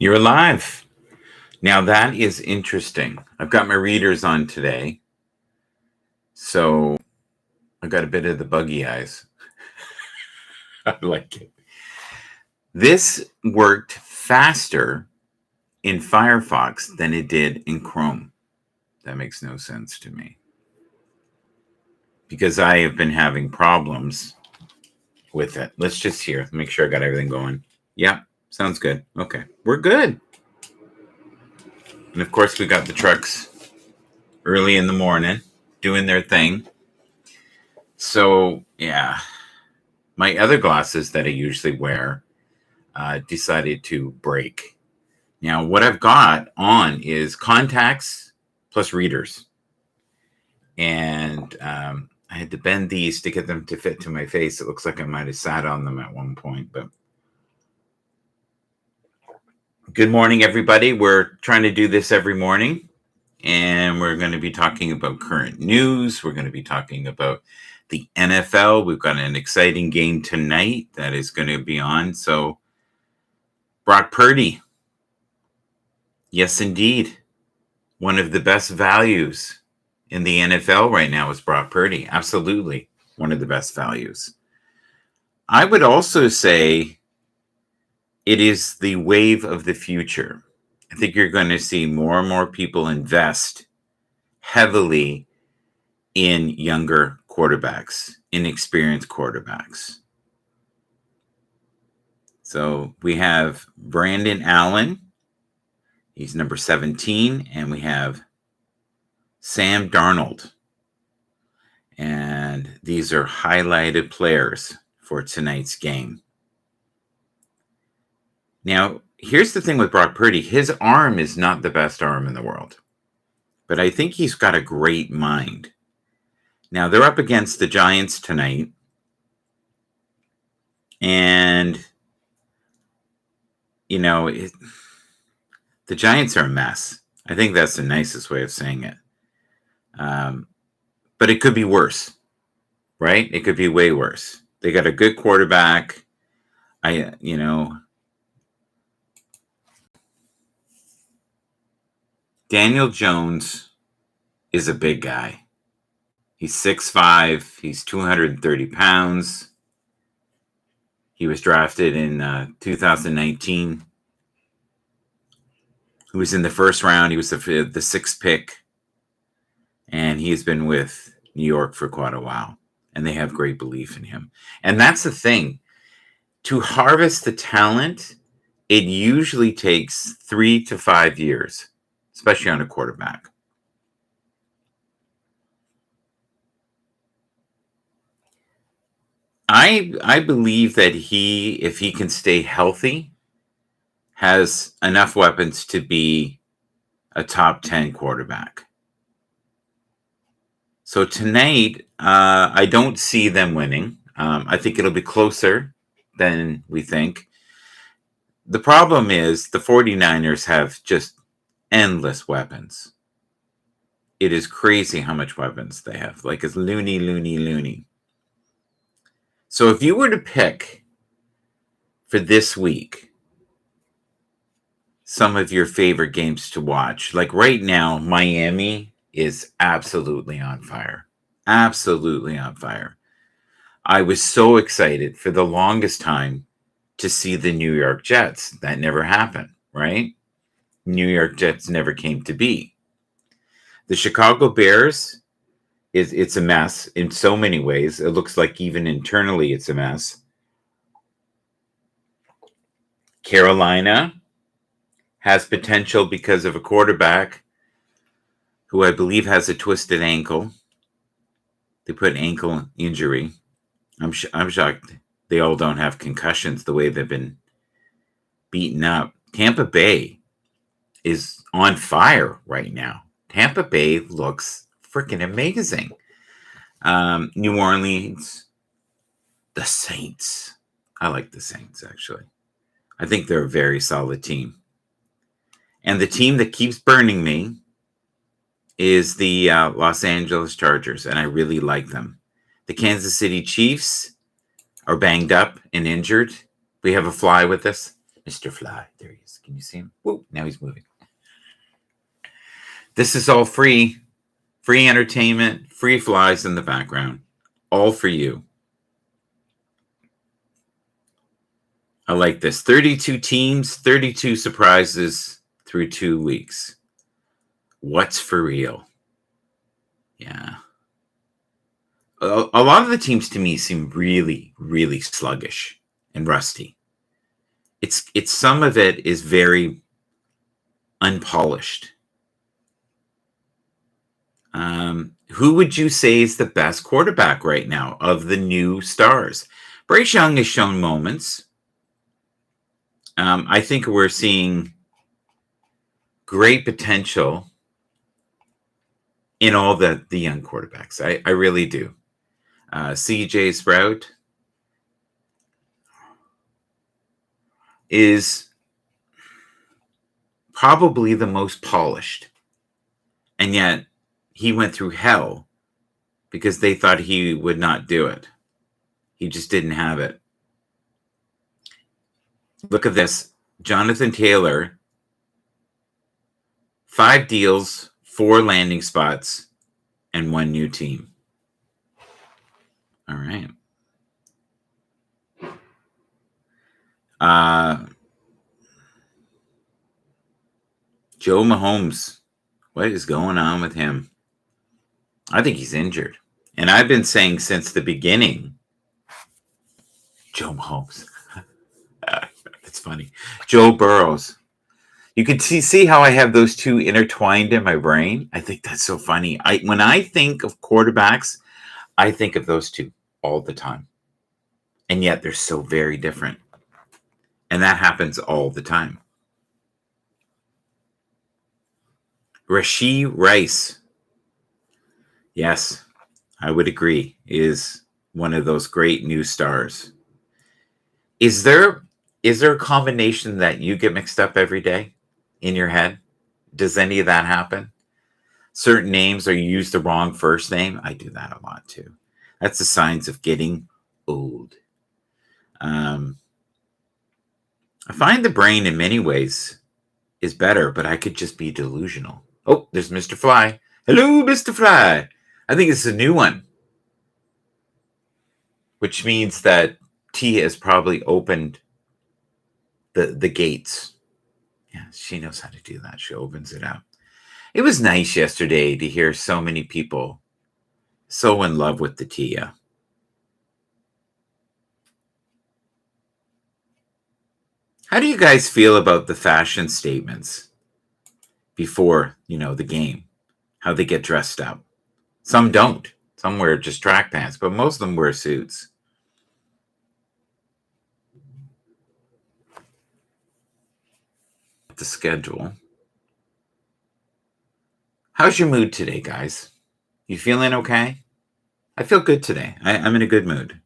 You're alive. Now that is interesting. I've got my readers on today. So I've got a bit of the buggy eyes. I like it. This worked faster in Firefox than it did in Chrome. That makes no sense to me. Because I have been having problems with it. Let's just hear. Make sure I got everything going. Yeah, sounds good. Okay, we're good. And of course, we got the trucks early in the morning doing their thing. So, yeah, my other glasses that I usually wear decided to break. Now, what I've got on is contacts plus readers. And I had to bend these to get them to fit to my face. It looks like I might have sat on them at one point, but good morning, everybody. We're trying to do this every morning, and we're going to be talking about current news. We're going to be talking about the NFL. We've got an exciting game tonight that is going to be on. So, Brock Purdy. Yes, indeed. One of the best values in the NFL right now is Brock Purdy. Absolutely. One of the best values. I would also say it is the wave of the future. I think you're going to see more and more people invest heavily in younger quarterbacks, inexperienced quarterbacks. So we have Brandon Allen. He's number 17. And we have Sam Darnold. And these are highlighted players for tonight's game. Now, here's the thing with Brock Purdy. His arm is not the best arm in the world. But I think he's got a great mind. Now, they're up against the Giants tonight. And, you know, the Giants are a mess. I think that's the nicest way of saying it. But it could be worse, right? It could be way worse. They got a good quarterback. Daniel Jones is a big guy. He's 6'5". He's 230 pounds. He was drafted in 2019. He was in the first round. He was the sixth pick. And he's been with New York for quite a while. And they have great belief in him. And that's the thing. To harvest the talent, it usually takes 3 to 5 years, especially on a quarterback. I believe that if he can stay healthy, has enough weapons to be a top 10 quarterback. So tonight, I don't see them winning. I think it'll be closer than we think. The problem is the 49ers have just endless weapons. It is crazy how much weapons they have. Like, it's loony. So if you were to pick for this week some of your favorite games to watch, like right now, Miami is absolutely on fire. Absolutely on fire. I was so excited for the longest time to see the New York Jets. That never happened, right? New York Jets never came to be. The Chicago Bears, it's a mess in so many ways. It looks like even internally it's a mess. Carolina has potential because of a quarterback who I believe has a twisted ankle. They put ankle injury. I'm shocked they all don't have concussions the way they've been beaten up. Tampa Bay is on fire right now. Tampa Bay looks freaking amazing. New Orleans, the Saints. I like the Saints, actually. I think they're a very solid team. And the team that keeps burning me is the Los Angeles Chargers, and I really like them. The Kansas City Chiefs are banged up and injured. We have a fly with us. Mr. Fly. There he is. Can you see him? Whoa, now he's moving. This is all free. Free entertainment, free flies in the background. All for you. I like this. 32 teams, 32 surprises through 2 weeks. What's for real? Yeah. A lot of the teams to me seem really, really sluggish and rusty. It's some of it is very unpolished. Who would you say is the best quarterback right now of the new stars? Bryce Young has shown moments. I think we're seeing great potential in all the young quarterbacks. I really do. CJ Sprout is probably the most polished, and yet he went through hell because they thought he would not do it. He just didn't have it. Look at this. Jonathan Taylor, 5 deals, 4 landing spots, and 1 new team. All right. Joe Mahomes. What is going on with him? I think he's injured. And I've been saying since the beginning, Joe Mahomes. It's funny. Joe Burrows. You can see how I have those two intertwined in my brain. I think that's so funny. When I think of quarterbacks, I think of those two all the time. And yet they're so very different. And that happens all the time. Rashee Rice. Yes, I would agree, is one of those great new stars. Is there a combination that you get mixed up every day in your head? Does any of that happen? Certain names, or you use the wrong first name? I do that a lot too. That's the signs of getting old. I find the brain in many ways is better, but I could just be delusional. Oh, there's Mr. Fly. Hello, Mr. Fly. I think it's a new one, which means that T has probably opened the gates. Yeah, she knows how to do that. She opens it up. It was nice yesterday to hear so many people so in love with the Tia. How do you guys feel about the fashion statements before, the game? How they get dressed up? Some don't. Some wear just track pants, but most of them wear suits. The schedule. How's your mood today, guys? You feeling okay? I feel good today. I'm in a good mood.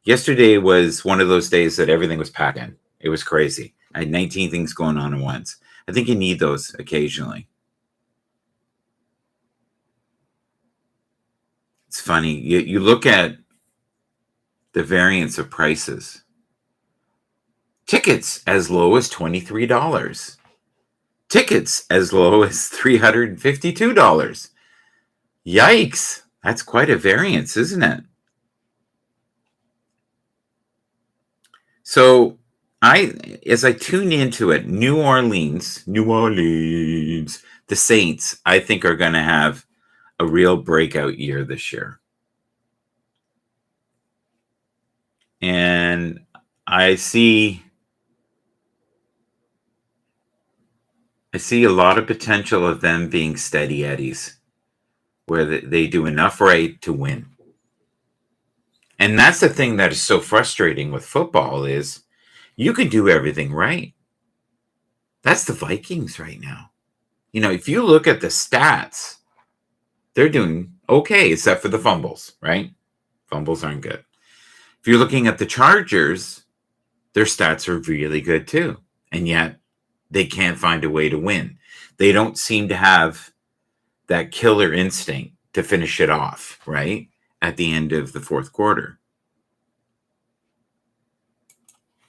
Yesterday was one of those days that everything was packed in. It was crazy. I had 19 things going on at once. I think you need those occasionally. It's funny. You look at the variance of prices. Tickets as low as $23. Tickets as low as $352. Yikes. That's quite a variance, isn't it? So as I tune into it, New Orleans, the Saints, I think are going to have a real breakout year this year. And I see a lot of potential of them being steady eddies, where they do enough right to win. And that's the thing that is so frustrating with football is you can do everything right. That's the Vikings right now. If you look at the stats, they're doing okay, except for the fumbles, right? Fumbles aren't good. If you're looking at the Chargers, their stats are really good too. And yet they can't find a way to win. They don't seem to have that killer instinct to finish it off, right? At the end of the fourth quarter.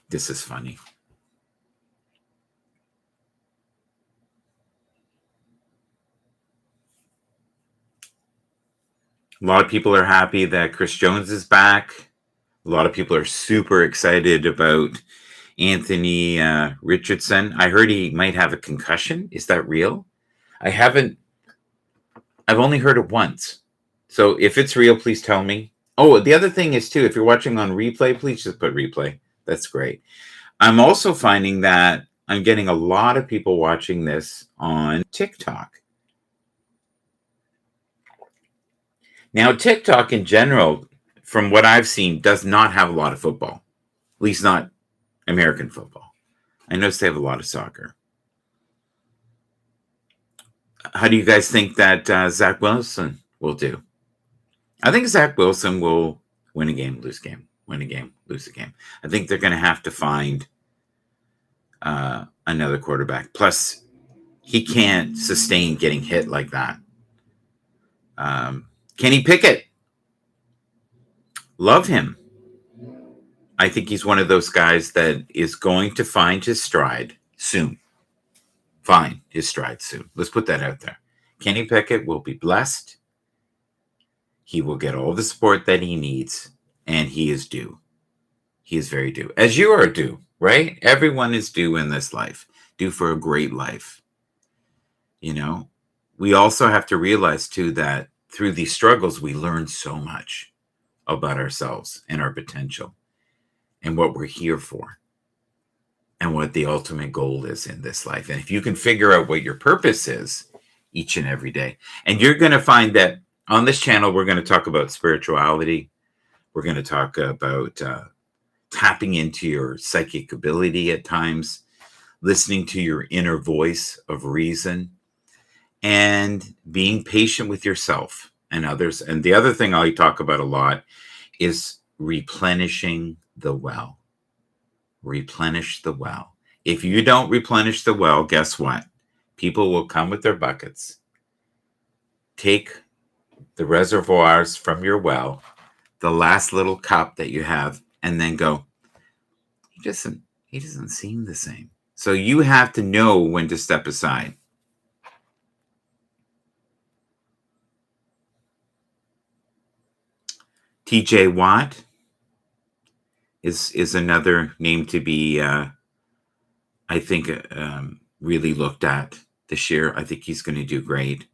This is funny. A lot of people are happy that Chris Jones is back. A lot of people are super excited about Anthony Richardson. I heard he might have a concussion. Is that real? I've only heard it once. So if it's real, please tell me. Oh, the other thing is too, if you're watching on replay, please just put replay. That's great. I'm also finding that I'm getting a lot of people watching this on TikTok. Now, TikTok in general, from what I've seen, does not have a lot of football, at least not American football. I notice they have a lot of soccer. How do you guys think that Zach Wilson will do? I think Zach Wilson will win a game, lose a game, win a game, lose a game. I think they're going to have to find another quarterback. Plus, he can't sustain getting hit like that. Kenny Pickett, love him. I think he's one of those guys that is going to find his stride soon. Find his stride soon. Let's put that out there. Kenny Pickett will be blessed. He will get all the support that he needs, and he is due. He is very due. As you are due, right? Everyone is due in this life, due for a great life. You know, we also have to realize too that through these struggles, we learn so much about ourselves and our potential and what we're here for and what the ultimate goal is in this life. And if you can figure out what your purpose is each and every day, and you're going to find that on this channel, we're going to talk about spirituality. We're going to talk about tapping into your psychic ability at times, listening to your inner voice of reason, and being patient with yourself and others. And the other thing I talk about a lot is replenishing the well. Replenish the well. If you don't replenish the well, guess what? People will come with their buckets, take the reservoirs from your well, the last little cup that you have, and then go, he doesn't seem the same. So you have to know when to step aside. TJ Watt is another name to be, I think, really looked at this year. I think he's going to do great.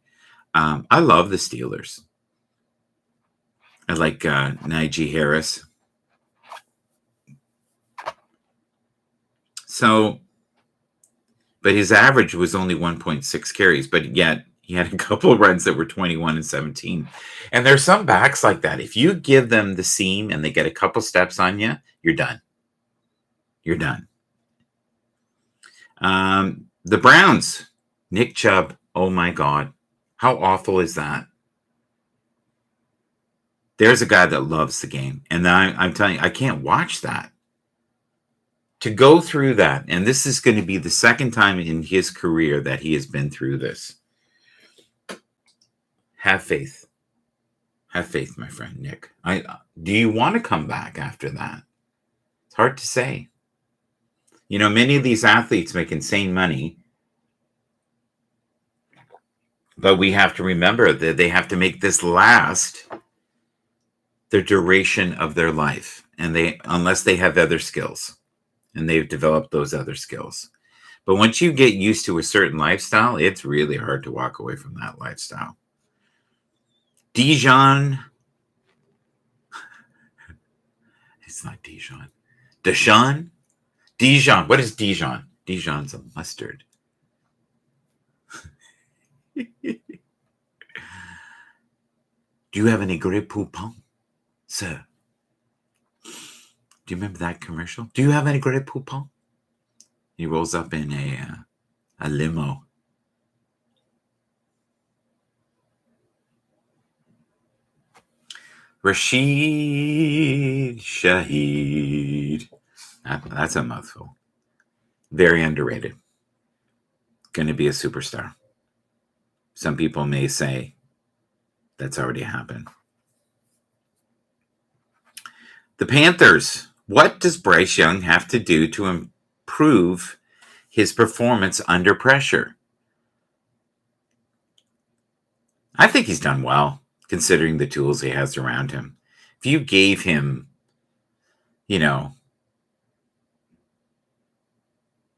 I love the Steelers. I like Najee Harris. So, but his average was only 1.6 carries, but yet he had a couple of runs that were 21 and 17. And there's some backs like that. If you give them the seam and they get a couple steps on you, you're done. You're done. The Browns, Nick Chubb. Oh my God. How awful is that? There's a guy that loves the game. And I'm telling you, I can't watch that. To go through that, and this is going to be the second time in his career that he has been through this. Have faith. Have faith, my friend Nick. Do you want to come back after that? It's hard to say. You know, many of these athletes make insane money, but we have to remember that they have to make this last the duration of their life, and unless they have other skills, and they've developed those other skills. But once you get used to a certain lifestyle, it's really hard to walk away from that lifestyle. Dijon. It's not Dijon. Deshaun? Dijon. What is Dijon? Dijon's a mustard. Do you have any Grey Poupon, sir? Do you remember that commercial? Do you have any Grey Poupon? He rolls up in a limo. Rashid Shaheed. That's a mouthful. Very underrated. Going to be a superstar. Some people may say that's already happened. The Panthers. What does Bryce Young have to do to improve his performance under pressure? I think he's done well. considering the tools he has around him. If you gave him, you know,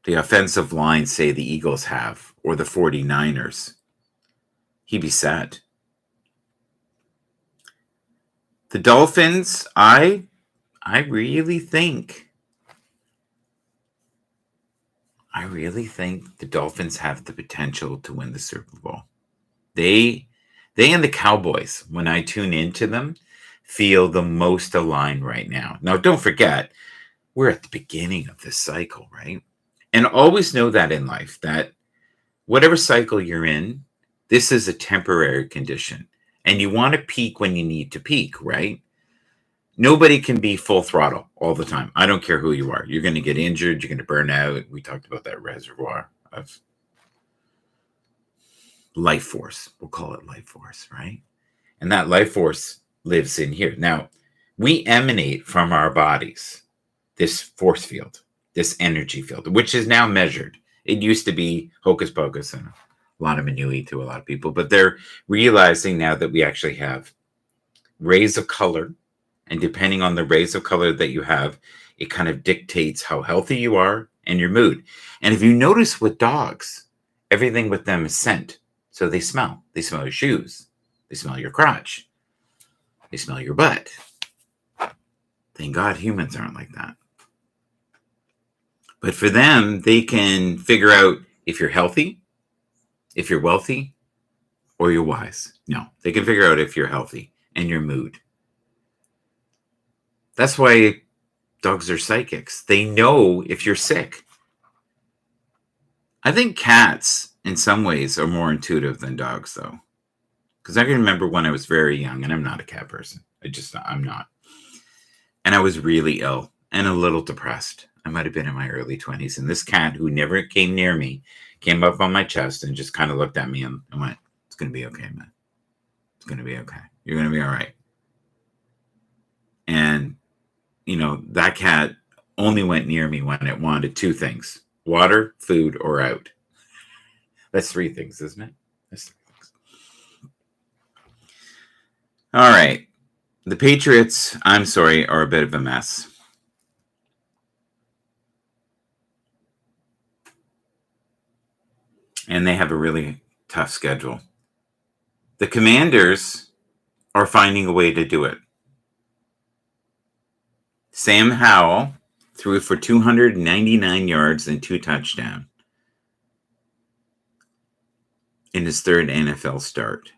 the offensive line, say the Eagles have, or the 49ers, he'd be set. The Dolphins, I really think the Dolphins have the potential to win the Super Bowl. They and the Cowboys, when I tune into them, feel the most aligned right now. Now, don't forget, we're at the beginning of this cycle, right? And always know that in life, that whatever cycle you're in, this is a temporary condition. And you want to peak when you need to peak, right? Nobody can be full throttle all the time. I don't care who you are. You're going to get injured. You're going to burn out. We talked about that reservoir of life force. We'll call it life force, right? And that life force lives in here. Now, we emanate from our bodies this force field, this energy field, which is now measured. It used to be hocus pocus and a lot of manui to a lot of people, but they're realizing now that we actually have rays of color. And depending on the rays of color that you have, it kind of dictates how healthy you are and your mood. And if you notice with dogs, everything with them is scent. So they smell. They smell your shoes. They smell your crotch. They smell your butt. Thank God humans aren't like that. But for them, they can figure out if you're healthy, if you're wealthy, or you're wise. No, they can figure out if you're healthy and your mood. That's why dogs are psychics. They know if you're sick. I think cats, in some ways, are more intuitive than dogs, though. Because I can remember when I was very young, and I'm not a cat person. I'm not. And I was really ill and a little depressed. I might have been in my early 20s. And this cat, who never came near me, came up on my chest and just kind of looked at me and went, "It's going to be okay, man. It's going to be okay. You're going to be all right." And that cat only went near me when it wanted two things: water, food, or out. That's three things, isn't it? That's three things. All right. The Patriots, I'm sorry, are a bit of a mess. And they have a really tough schedule. The Commanders are finding a way to do it. Sam Howell threw for 299 yards and 2 touchdowns in his third NFL start.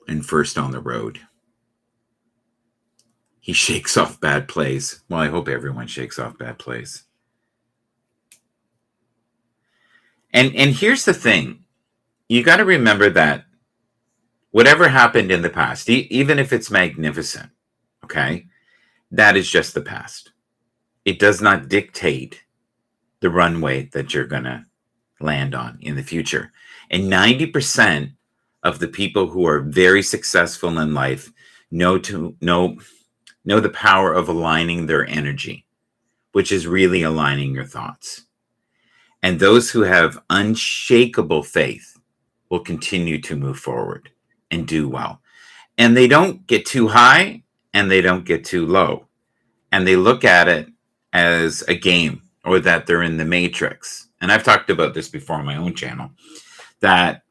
And first on the road. He shakes off bad plays. Well, I hope everyone shakes off bad plays. And here's the thing. You got to remember that whatever happened in the past, even if it's magnificent, okay, that is just the past. It does not dictate the runway that you're going to land on in the future. And 90% of the people who are very successful in life know the power of aligning their energy, which is really aligning your thoughts. And those who have unshakable faith will continue to move forward and do well. And they don't get too high and they don't get too low. And they look at it as a game, or that they're in the matrix. And I've talked about this before on my own channel, that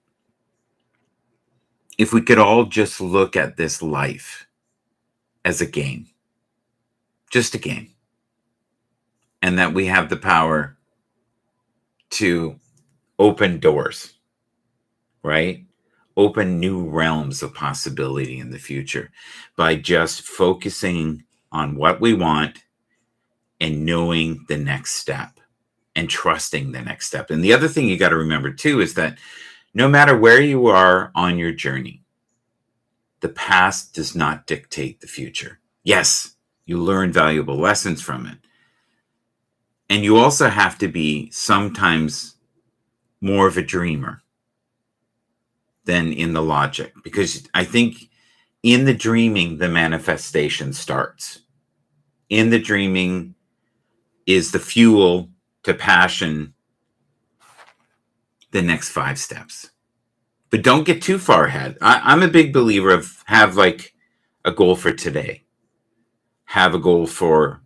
if we could all just look at this life as a game, just a game, and that we have the power to open doors, right? Open new realms of possibility in the future by just focusing on what we want and knowing the next step and trusting the next step. And the other thing you got to remember too is that no matter where you are on your journey, the past does not dictate the future. Yes, you learn valuable lessons from it. And you also have to be sometimes more of a dreamer than in the logic, because I think in the dreaming, the manifestation starts. In the dreaming is the fuel to passion the next 5 steps. but don't get too far ahead. I'm a big believer of have like a goal for today. Have a goal for,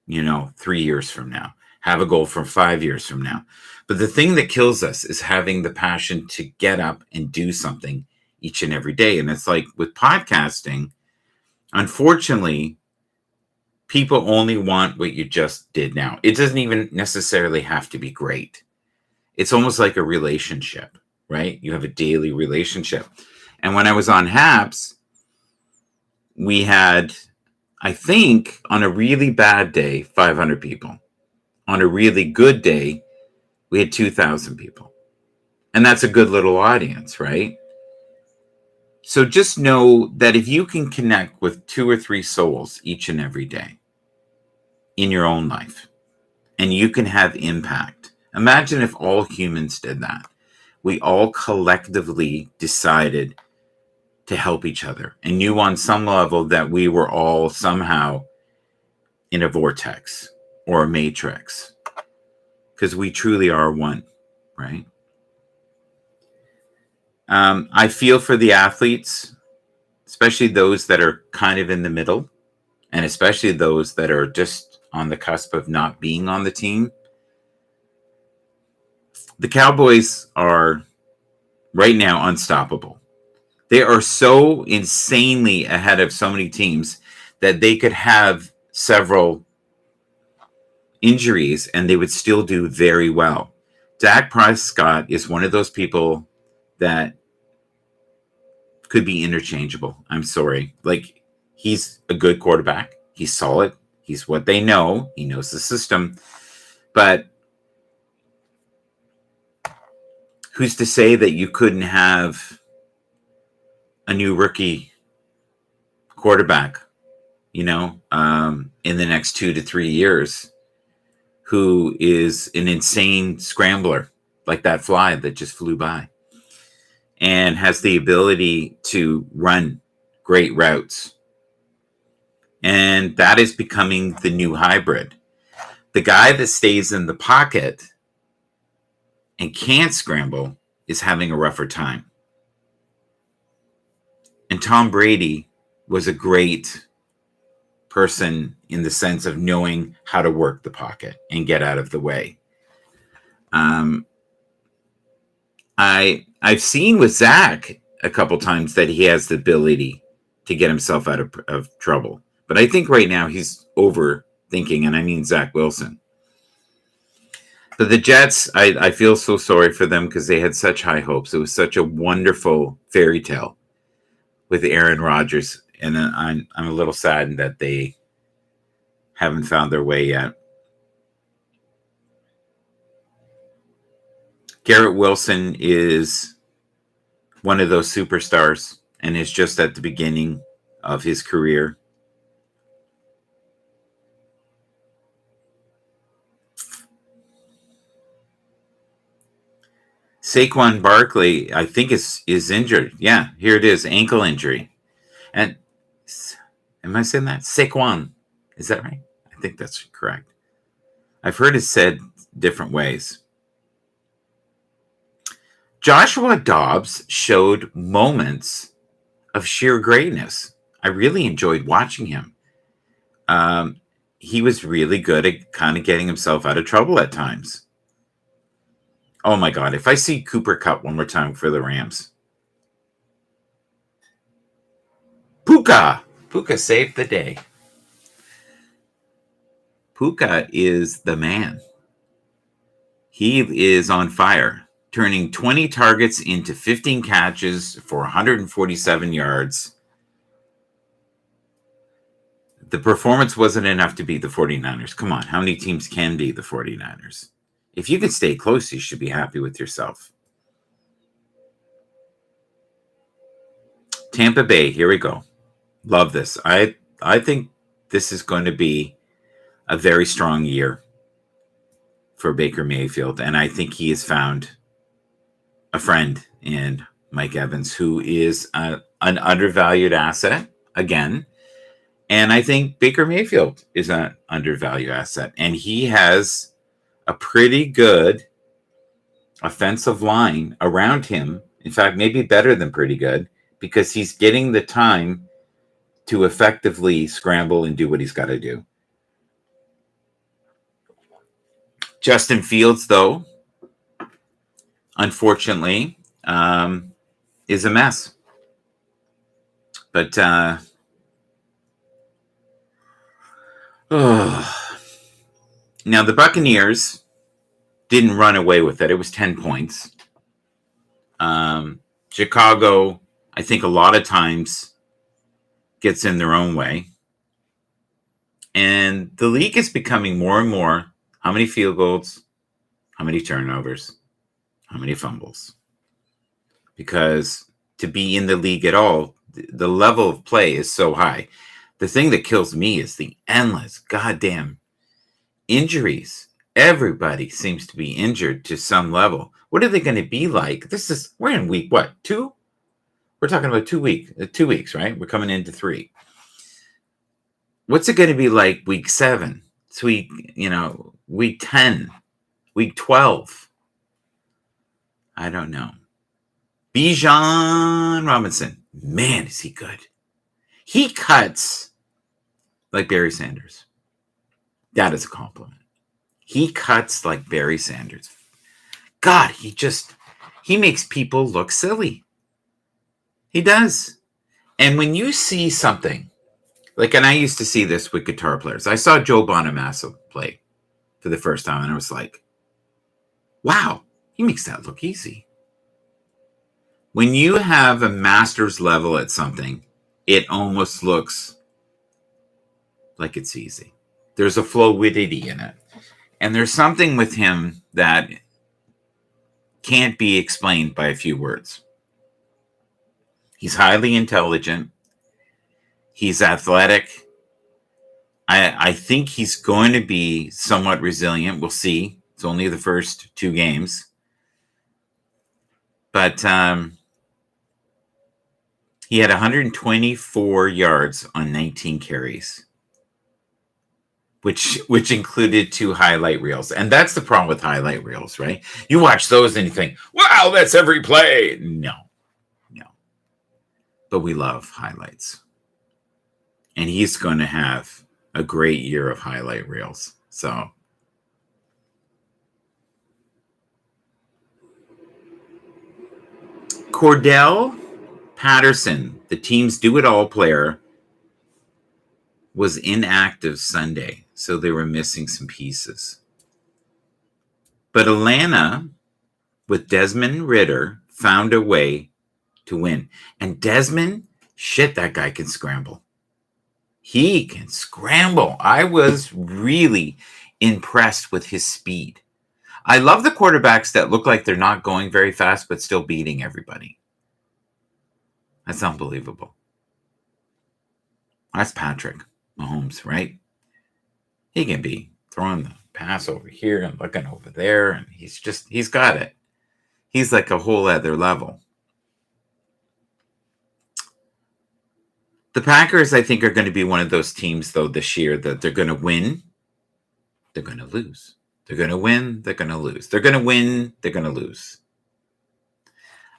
3 years from now. Have a goal for 5 years from now. But the thing that kills us is having the passion to get up and do something each and every day. And it's like with podcasting, unfortunately, people only want what you just did now. It doesn't even necessarily have to be great. It's almost like a relationship, right? You have a daily relationship. And when I was on HAPS, we had, I think, on a really bad day, 500 people. On a really good day, we had 2,000 people. And that's a good little audience, right? So just know that if you can connect with 2 or 3 souls each and every day in your own life, and you can have impact. Imagine if all humans did that. We all collectively decided to help each other and knew on some level that we were all somehow in a vortex or a matrix, because we truly are one, right? I feel for the athletes, especially those that are kind of in the middle, and especially those that are just on the cusp of not being on the team. The Cowboys are right now unstoppable. They are so insanely ahead of so many teams that they could have several injuries and they would still do very well. Dak Prescott is one of those people that could be interchangeable. I'm sorry. Like, he's a good quarterback. He's solid. He's what they know. He knows the system. But who's to say that you couldn't have a new rookie quarterback, in the next 2 to 3 years, who is an insane scrambler, like that fly that just flew by, and has the ability to run great routes. And that is becoming the new hybrid. The guy that stays in the pocket and can't scramble is having a rougher time. And Tom Brady was a great person in the sense of knowing how to work the pocket and get out of the way. I've seen with Zach a couple times that he has the ability to get himself out of trouble. But I think right now he's overthinking, and I mean Zach Wilson. But the Jets, I feel so sorry for them because they had such high hopes. It was such a wonderful fairy tale with Aaron Rodgers, and I'm a little saddened that they haven't found their way yet. Garrett Wilson is one of those superstars and is just at the beginning of his career. Saquon Barkley, I think, is injured. Yeah, here it is, ankle injury. And am I saying that? Saquon. Is that right? I think that's correct. I've heard it said different ways. Joshua Dobbs showed moments of sheer greatness. I really enjoyed watching him. He was really good at kind of getting himself out of trouble at times. Oh my God, if I see Cooper Kupp one more time for the Rams. Puka saved the day. Puka is the man. He is on fire, turning 20 targets into 15 catches for 147 yards. The performance wasn't enough to beat the 49ers. Come on, how many teams can beat the 49ers? If you can stay close, you should be happy with yourself. Tampa Bay, here we go. Love this. I think this is going to be a very strong year for Baker Mayfield, and I think he has found a friend in Mike Evans, who is an undervalued asset again. And I think Baker Mayfield is an undervalued asset, and he has a pretty good offensive line around him In fact, maybe better than pretty good, because he's getting the time to effectively scramble and do what he's got to do. Justin Fields, though, unfortunately, is a mess. But now the Buccaneers didn't run away with it. It was 10 points. Chicago, I think a lot of times gets in their own way. And the league is becoming more and more how many field goals, how many turnovers, how many fumbles. Because to be in the league at all, the level of play is so high. The thing that kills me is the endless goddamn injuries. Everybody seems to be injured to some level. What are they going to be like? We're in week, what, 2? We're talking about 2 weeks, right? We're coming into 3. What's it going to be like week 7? Week 10, week 12? I don't know. Bijan Robinson, man, is he good. He cuts like Barry Sanders. That is a compliment. He cuts like Barry Sanders. God, he makes people look silly. He does. And when you see something, and I used to see this with guitar players. I saw Joe Bonamassa play for the first time, and I was like, wow, he makes that look easy. When you have a master's level at something, it almost looks like it's easy. There's a fluidity in it. And there's something with him that can't be explained by a few words. He's highly intelligent. He's athletic. I think he's going to be somewhat resilient. We'll see. It's only the first 2 games. But he had 124 yards on 19 carries, which included 2 highlight reels. And that's the problem with highlight reels, right? You watch those and you think, wow, that's every play. No. But we love highlights. And he's going to have a great year of highlight reels. So Cordell Patterson, the team's do-it-all player, was inactive Sunday, so they were missing some pieces. But Atlanta, with Desmond Ridder, found a way to win. And Desmond, that guy can scramble. He can scramble. I was really impressed with his speed. I love the quarterbacks that look like they're not going very fast, but still beating everybody. That's unbelievable. That's Patrick Mahomes, right? He can be throwing the pass over here and looking over there, and he's got it. He's like a whole other level. The Packers, I think, are going to be one of those teams, though, this year that they're going to win, they're going to lose. They're going to win, they're going to lose. They're going to win, they're going to lose.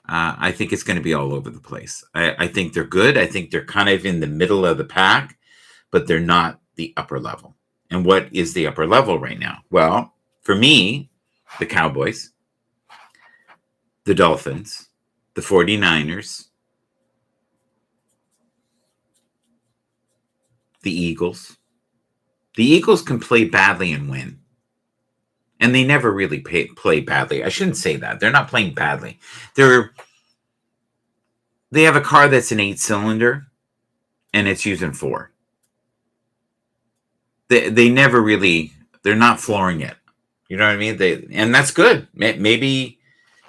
I think it's going to be all over the place. I think they're good. I think they're kind of in the middle of the pack, but they're not the upper level. And what is the upper level right now? Well, for me, the Cowboys, the Dolphins, the 49ers, the Eagles. The Eagles can play badly and win. And they never really play badly. I shouldn't say that. They're not playing badly. They have a car that's an 8-cylinder, and it's using 4. They never really, they're not flooring it. You know what I mean? And that's good. Maybe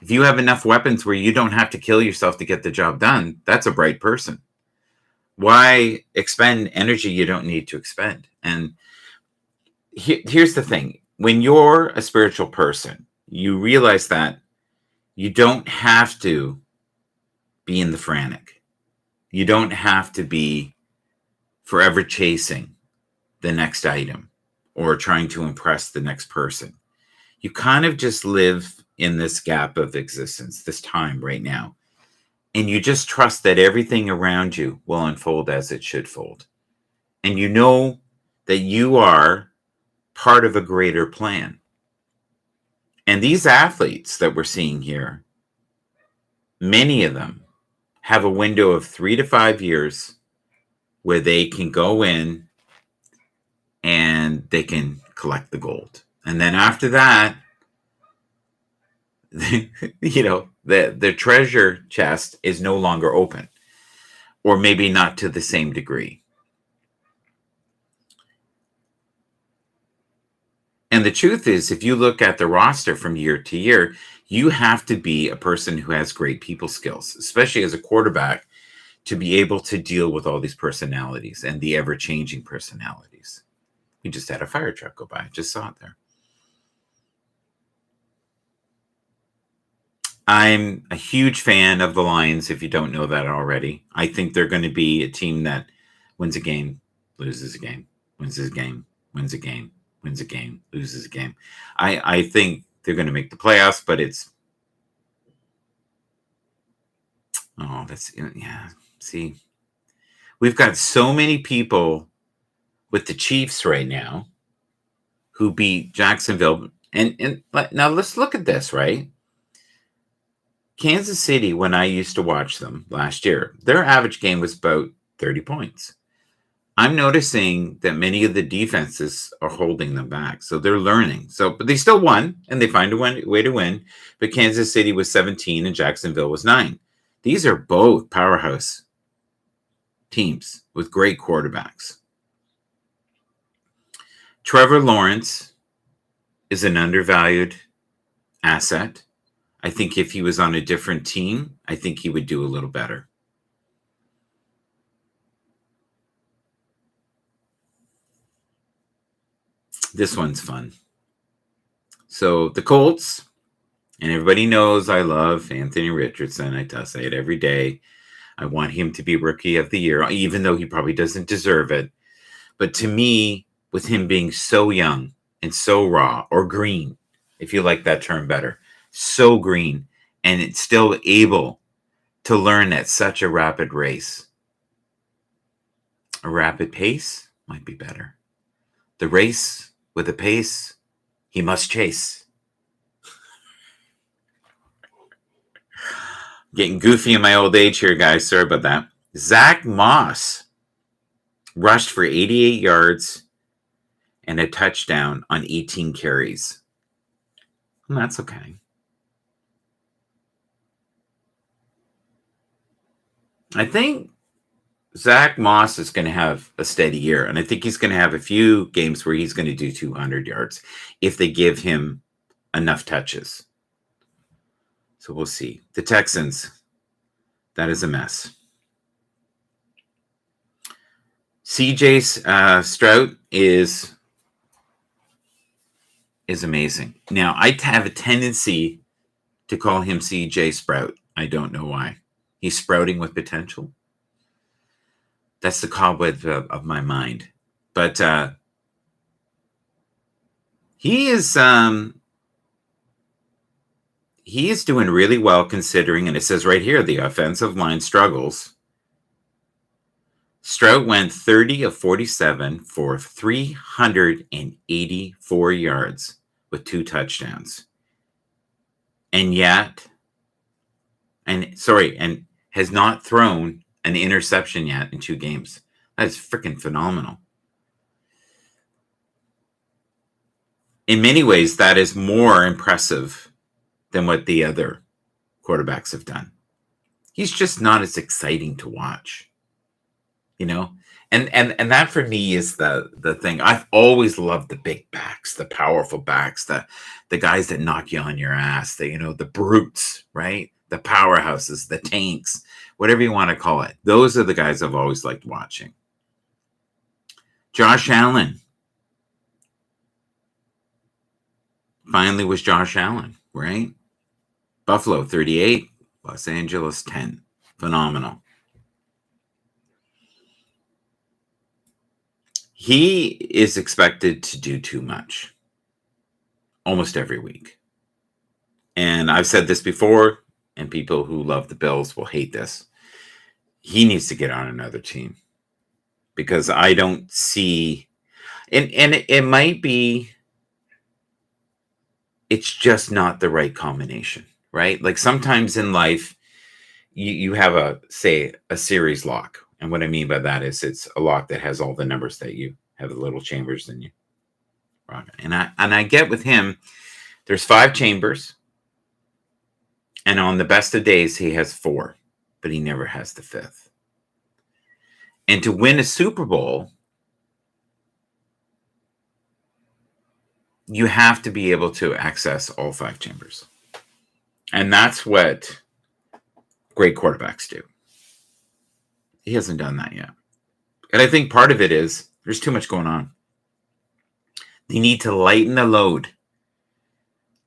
if you have enough weapons where you don't have to kill yourself to get the job done, that's a bright person. Why expend energy you don't need to expend? And here's the thing. When you're a spiritual person, you realize that you don't have to be in the frantic. You don't have to be forever chasing the next item or trying to impress the next person. You kind of just live in this gap of existence, this time right now. And you just trust that everything around you will unfold as it should fold. And you know that you are part of a greater plan. And these athletes that we're seeing here, many of them have a window of 3 to 5 years where they can go in and they can collect the gold. And then after that, the treasure chest is no longer open, or maybe not to the same degree. And the truth is, if you look at the roster from year to year, you have to be a person who has great people skills, especially as a quarterback, to be able to deal with all these personalities and the ever-changing personalities. We just had a fire truck go by. I just saw it there. I'm a huge fan of the Lions, if you don't know that already. I think they're going to be a team that wins a game, loses a game, wins a game, wins a game, wins a game, loses a game. I think they're going to make the playoffs, but see, we've got so many people with the Chiefs right now who beat Jacksonville. And now let's look at this, right? Kansas City, when I used to watch them last year, their average game was about 30 points. I'm noticing that many of the defenses are holding them back. So they're learning. But they still won, and they find a way to win. But Kansas City was 17 and Jacksonville was 9. These are both powerhouse teams with great quarterbacks. Trevor Lawrence is an undervalued asset. I think if he was on a different team, I think he would do a little better. This one's fun. So the Colts, and everybody knows I love Anthony Richardson. I say it every day. I want him to be Rookie of the Year, even though he probably doesn't deserve it. But to me, with him being so young and so raw, or green, if you like that term better, so green, and it's still able to learn at such a rapid race. A rapid pace might be better. The race with a pace he must chase. Getting goofy in my old age here, guys. Sorry about that. Zach Moss rushed for 88 yards and a touchdown on 18 carries. And that's okay. I think Zach Moss is going to have a steady year, and I think he's going to have a few games where he's going to do 200 yards if they give him enough touches. So we'll see. The Texans, that is a mess. CJ Stroud is amazing. Now, I have a tendency to call him CJ Sprout. I don't know why. He's sprouting with potential. That's the cobweb of my mind. But he is doing really well considering, and it says right here, the offensive line struggles. Stroud went 30 of 47 for 384 yards with 2 touchdowns. And has not thrown an interception yet in 2 games. That is freaking phenomenal. In many ways, that is more impressive than what the other quarterbacks have done. He's just not as exciting to watch, you know? And that for me is the thing. I've always loved the big backs, the powerful backs, the guys that knock you on your ass, the brutes, right? The powerhouses, the tanks, whatever you want to call it. Those are the guys I've always liked watching. Josh Allen. Finally was Josh Allen, right? Buffalo 38, Los Angeles 10. Phenomenal. He is expected to do too much almost every week. And I've said this before, and people who love the Bills will hate this. He needs to get on another team because I don't see, and it might be, it's just not the right combination, right? Like sometimes in life, you have a series lock. And what I mean by that is it's a lock that has all the numbers that you have the little chambers and you rock it. And I get with him, there's 5 chambers. And on the best of days, he has 4, but he never has the 5th. And to win a Super Bowl, you have to be able to access all 5 chambers. And that's what great quarterbacks do. He hasn't done that yet. And I think part of it is there's too much going on. They need to lighten the load.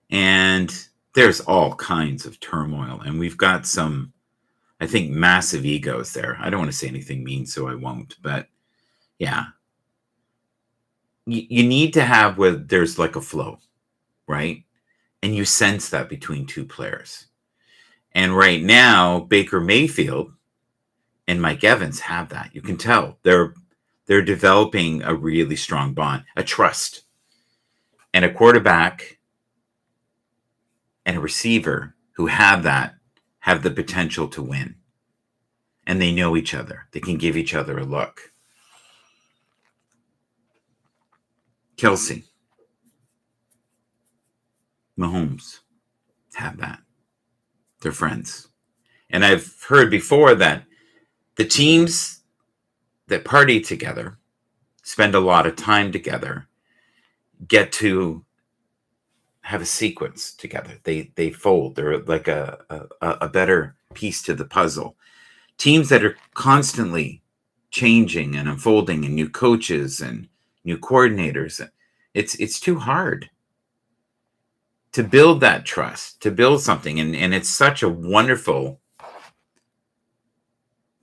And there's all kinds of turmoil. And we've got some, I think, massive egos there. I don't want to say anything mean, so I won't. But yeah. You need to have where there's like a flow, right? And you sense that between 2 players. And right now, Baker Mayfield and Mike Evans have that. You can tell they're developing a really strong bond, a trust. And a quarterback and a receiver who have that have the potential to win. And they know each other. They can give each other a look. Kelsey, Mahomes have that. They're friends. And I've heard before that the teams that party together, spend a lot of time together, get to have a sequence together. They fold. They're like a better piece to the puzzle. Teams that are constantly changing and unfolding, and new coaches and new coordinators, it's too hard to build that trust, to build something. And it's such a wonderful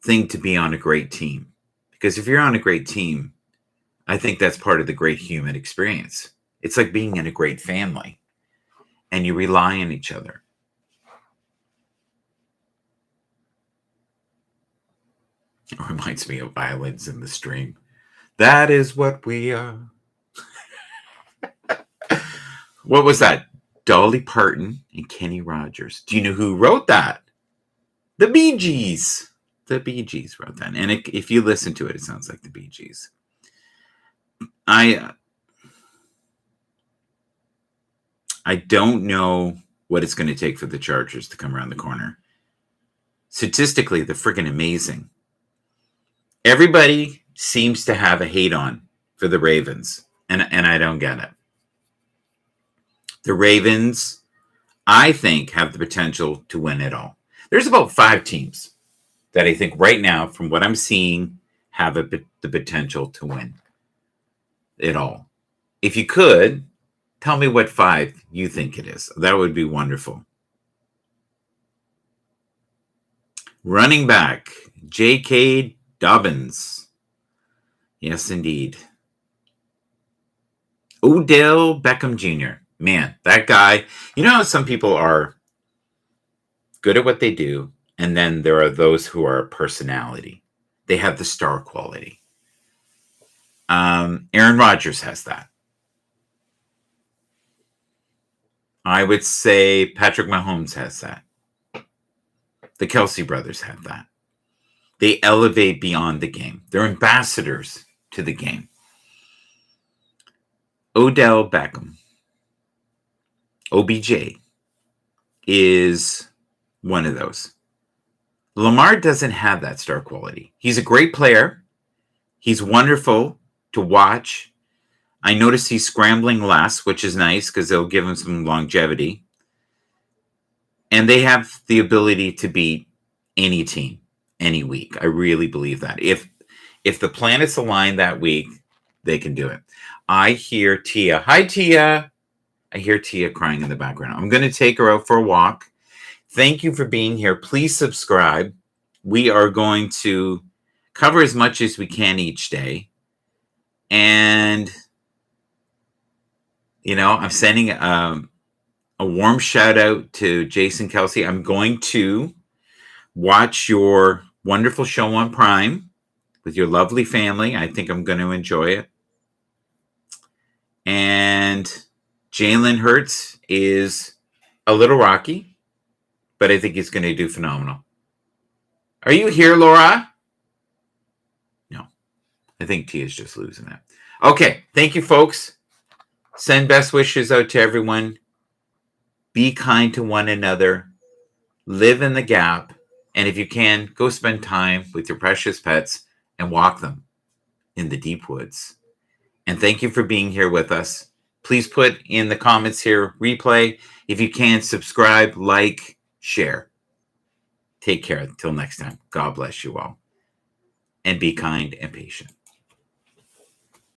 thing to be on a great team. Because if you're on a great team, I think that's part of the great human experience. It's like being in a great family and you rely on each other. It reminds me of Violins in the Stream. That is what we are. What was that? Dolly Parton and Kenny Rogers. Do you know who wrote that? The Bee Gees. The Bee Gees wrote that. And if you listen to it, it sounds like the Bee Gees. I don't know what it's going to take for the Chargers to come around the corner. Statistically, they're freaking amazing. Everybody seems to have a hate on for the Ravens, and I don't get it. The Ravens, I think, have the potential to win it all. There's about 5 teams that I think right now, from what I'm seeing, have the potential to win it all. If you could, tell me what 5 you think it is. That would be wonderful. Running back, J.K. Dobbins. Yes, indeed. Odell Beckham Jr. Man, that guy. You know how some people are good at what they do, and then there are those who are personality. They have the star quality. Aaron Rodgers has that. I would say Patrick Mahomes has that. The Kelsey brothers have that. They elevate beyond the game. They're ambassadors to the game. Odell Beckham, OBJ, is one of those. Lamar doesn't have that star quality. He's a great player. He's wonderful to watch. I noticed he's scrambling less, which is nice because they'll give him some longevity. And they have the ability to beat any team, any week. I really believe that. If the planets align that week, they can do it. I hear Tia. Hi, Tia. I hear Tia crying in the background. I'm going to take her out for a walk. Thank you for being here. Please subscribe. We are going to cover as much as we can each day. And, you know, I'm sending a warm shout out to Jason Kelsey. I'm going to watch your wonderful show on Prime with your lovely family. I think I'm going to enjoy it. And Jalen Hurts is a little rocky, but I think he's going to do phenomenal. Are you here, Laura? No. I think Tia's just losing that. Okay. Thank you, folks. Send best wishes out to everyone. Be kind to one another. Live in the gap. And if you can, go spend time with your precious pets and walk them in the deep woods. And thank you for being here with us. Please put in the comments here, replay. If you can, subscribe, like, share. Take care. Until next time. God bless you all. And be kind and patient.